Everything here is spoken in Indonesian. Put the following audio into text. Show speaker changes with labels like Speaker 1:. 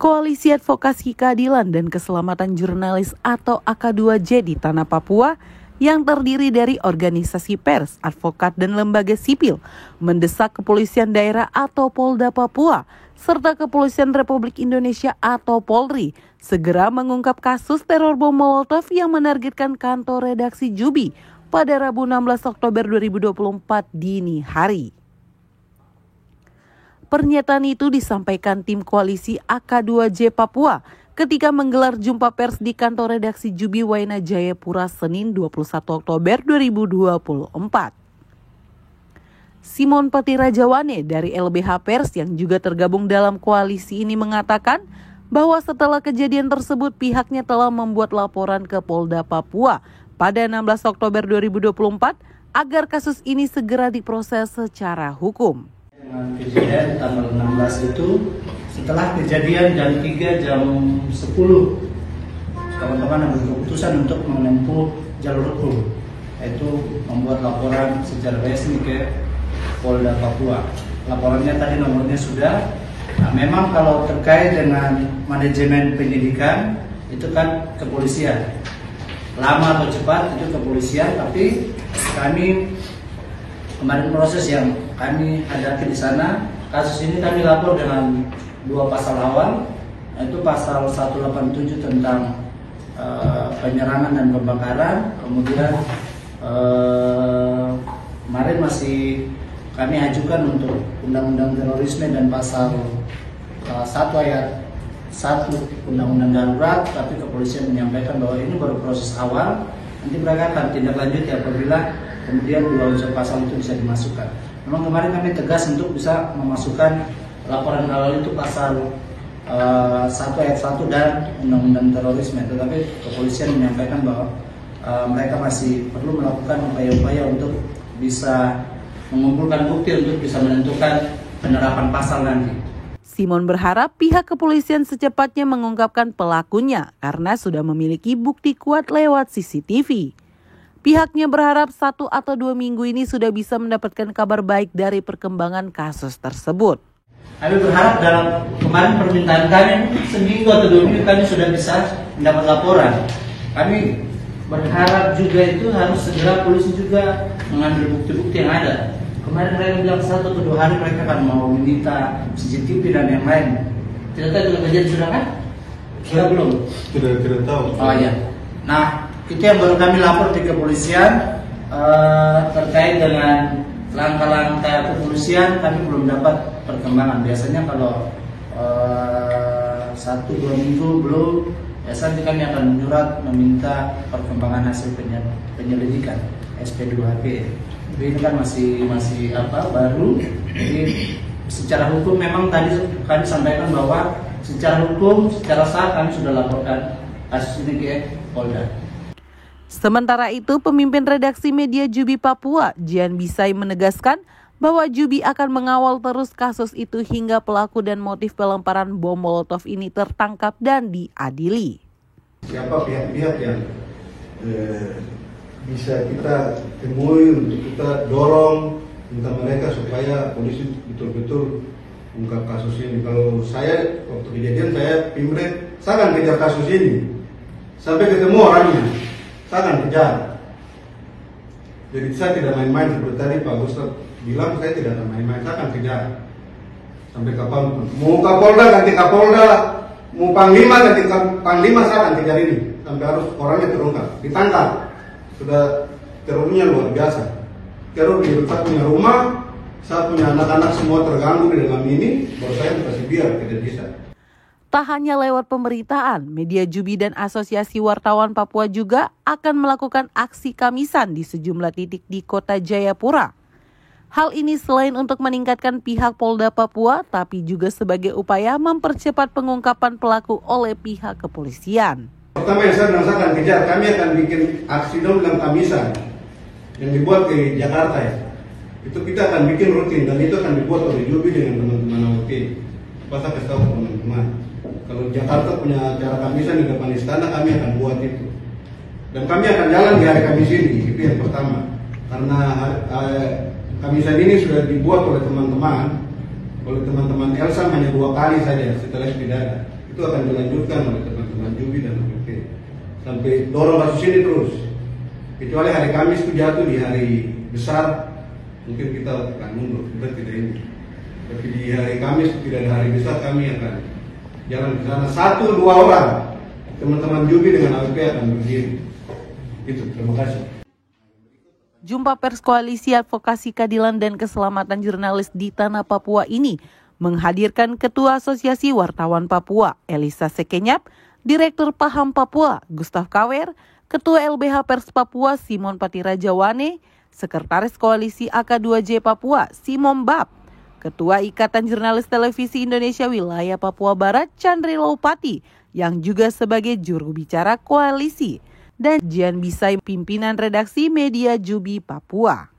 Speaker 1: Koalisi Advokasi Keadilan dan Keselamatan Jurnalis atau AK2J di Tanah Papua yang terdiri dari organisasi pers, advokat, dan lembaga sipil mendesak Kepolisian Daerah atau Polda Papua serta Kepolisian Republik Indonesia atau Polri segera mengungkap kasus teror bom Molotov yang menargetkan kantor redaksi Jubi pada Rabu 16 Oktober 2024 dini hari. Pernyataan itu disampaikan tim koalisi AK2J Papua ketika menggelar jumpa pers di kantor redaksi Jubi Waina Jayapura Senin 21 Oktober 2024. Simon Patirajawane dari LBH Pers yang juga tergabung dalam koalisi ini mengatakan bahwa setelah kejadian tersebut pihaknya telah membuat laporan ke Polda Papua pada 16 Oktober 2024 agar kasus ini segera diproses secara hukum.
Speaker 2: Dengan kejadian tanggal 16 itu, setelah kejadian jam 3 jam 10, teman-teman ambil keputusan untuk menempuh jalur hukum, yaitu membuat laporan secara resmi ke Polda Papua. Laporannya tadi nomornya sudah. Nah, memang kalau terkait dengan manajemen penyidikan itu kan kepolisian. Lama atau cepat itu kepolisian, tapi kami kemarin proses yang kami hadapi di sana, kasus ini kami lapor dengan dua pasal awal, yaitu pasal 187 tentang penyerangan dan pembakaran, kemudian kemarin masih kami ajukan untuk undang-undang terorisme dan pasal 1 ayat 1 undang-undang darurat, tapi kepolisian menyampaikan bahwa ini baru proses awal, nanti mereka akan tindak lanjut apabila kemudian dua unsur pasal itu bisa dimasukkan. Memang kemarin kami tegas untuk bisa memasukkan laporan awal itu pasal 1 ayat 1 dan undang-undang terorisme, tetapi kepolisian menyampaikan bahwa mereka masih perlu melakukan upaya-upaya untuk bisa mengumpulkan bukti untuk bisa menentukan penerapan pasal nanti.
Speaker 1: Simon berharap pihak kepolisian secepatnya mengungkapkan pelakunya karena sudah memiliki bukti kuat lewat CCTV. Pihaknya berharap 1 atau 2 minggu ini sudah bisa mendapatkan kabar baik dari perkembangan kasus tersebut.
Speaker 2: Kami berharap dalam kemarin permintaan kami seminggu atau 2 minggu kami sudah bisa mendapat laporan. Kami berharap juga itu harus segera polisi juga mengambil bukti-bukti yang ada. Kemarin mereka bilang 1 atau 2 hari mereka akan mau meminta CCTV dan yang lain. Tidak tahu itu kejadian sudah kan? Sudah belum?
Speaker 3: Tidak tahu.
Speaker 2: Oh iya. Nah, itu yang baru kami lapor di kepolisian terkait dengan langkah-langkah kepolisian. Kami belum dapat perkembangan. Biasanya kalau 1-2 minggu belum, biasanya kami akan menyurat meminta perkembangan hasil penyelidikan SP2HP. Tapi ini kan masih baru. Jadi secara hukum memang tadi kami sampaikan bahwa secara hukum, secara sah kami sudah laporkan kasus ini ke Polda.
Speaker 1: Sementara itu, pemimpin redaksi media Jubi Papua, Jian Bisai menegaskan bahwa Jubi akan mengawal terus kasus itu hingga pelaku dan motif pelemparan bom Molotov ini tertangkap dan diadili.
Speaker 3: Siapa pihak-pihak yang bisa kita temui untuk kita dorong minta mereka supaya polisi betul-betul ungkap kasus ini. Kalau saya waktu kejadian saya Pimret, saya akan kejar kasus ini sampai ketemu orangnya. Saya akan kejar. Jadi saya tidak main-main seperti tadi Pak Gustaf bilang, saya tidak akan main-main, saya akan kejar sampai kapan. Mau Kapolda ganti Kapolda, mau Panglima ganti Panglima, saya akan kejar ini sampai harus orangnya terungkap, ditangkap. Sudah terornya luar biasa. Teror di dekat punya rumah, saya punya anak-anak semua terganggu di dalam ini, baru saya kasih biar tidak bisa.
Speaker 1: Tak hanya lewat pemberitaan, media Jubi dan Asosiasi Wartawan Papua juga akan melakukan aksi Kamisan di sejumlah titik di kota Jayapura. Hal ini selain untuk meningkatkan pihak Polda Papua, tapi juga sebagai upaya mempercepat pengungkapan pelaku oleh pihak kepolisian.
Speaker 3: Pertama yang saya akan kejar, kami akan bikin aksi dalam Kamisan yang dibuat di Jakarta ya. Itu kita akan bikin rutin dan itu akan dibuat oleh Jubi dengan teman-teman AOT. Pas kasih tahu teman-teman. Kalau Jakarta punya acara Kamisan di depan istana, kami akan buat itu. Dan kami akan jalan di hari Kamis ini, itu yang pertama. Karena Kamisan ini sudah dibuat oleh teman-teman Elsa hanya 2 kali saja setelah pidana. itu akan dilanjutkan oleh teman-teman Jubi dan APP sampai dorong kasus ini terus. Kecuali hari Kamis itu jatuh di hari besar, mungkin kita akan mundur, kita tidak ini. Tapi di hari Kamis tidak ada hari besar, kami akan jalan ke sana. 1-2 orang teman-teman Jubi dengan APP akan berdiri. Itu, terima kasih.
Speaker 1: Jumpa pers Koalisi Advokasi Keadilan dan Keselamatan Jurnalis di Tanah Papua ini menghadirkan Ketua Asosiasi Wartawan Papua, Elisa Sekenyap, Direktur Paham Papua, Gustaf Kawer, Ketua LBH Pers Papua, Simon Patirajawane, Sekretaris Koalisi AK2J Papua, Simon Bab, Ketua Ikatan Jurnalis Televisi Indonesia Wilayah Papua Barat, Chandri Laupati, yang juga sebagai juru bicara koalisi, dan Jian Bisai, pimpinan redaksi media Jubi Papua.